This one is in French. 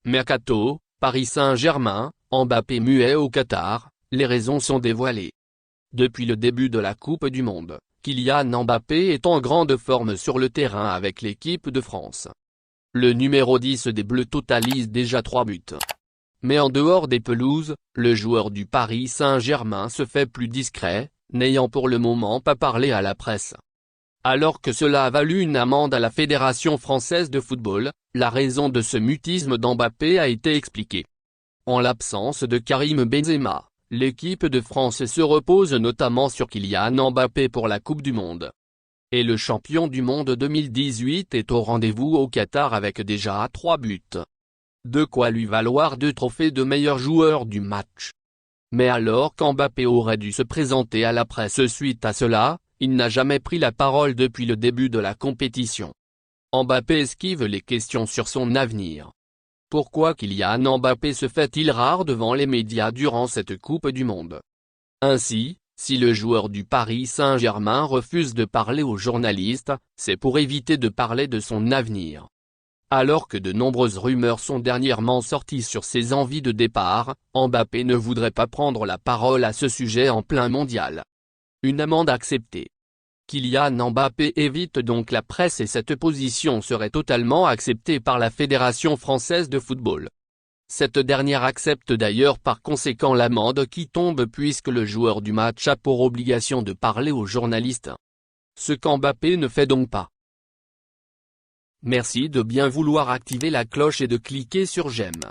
Mercato, Paris Saint-Germain, Mbappé muet au Qatar, les raisons sont dévoilées. Depuis le début de la Coupe du Monde, Kylian Mbappé est en grande forme sur le terrain avec l'équipe de France. Le numéro 10 des Bleus totalise déjà 3 buts. Mais en dehors des pelouses, le joueur du Paris Saint-Germain se fait plus discret, n'ayant pour le moment pas parlé à la presse. Alors que cela a valu une amende à la Fédération française de football, la raison de ce mutisme d'Mbappé a été expliquée. En l'absence de Karim Benzema, l'équipe de France se repose notamment sur Kylian Mbappé pour la Coupe du Monde. Et le champion du monde 2018 est au rendez-vous au Qatar avec déjà 3 buts. De quoi lui valoir 2 trophées de meilleur joueur du match. Mais alors qu'Mbappé aurait dû se présenter à la presse suite à cela, il n'a jamais pris la parole depuis le début de la compétition. Mbappé esquive les questions sur son avenir. Pourquoi Kylian Mbappé se fait-il rare devant les médias durant cette Coupe du Monde? Ainsi, si le joueur du Paris Saint-Germain refuse de parler aux journalistes, c'est pour éviter de parler de son avenir. Alors que de nombreuses rumeurs sont dernièrement sorties sur ses envies de départ, Mbappé ne voudrait pas prendre la parole à ce sujet en plein mondial. Une amende acceptée. Kylian Mbappé évite donc la presse et cette position serait totalement acceptée par la Fédération française de football. Cette dernière accepte d'ailleurs par conséquent l'amende qui tombe puisque le joueur du match a pour obligation de parler aux journalistes. Ce qu'Mbappé ne fait donc pas. Merci de bien vouloir activer la cloche et de cliquer sur j'aime.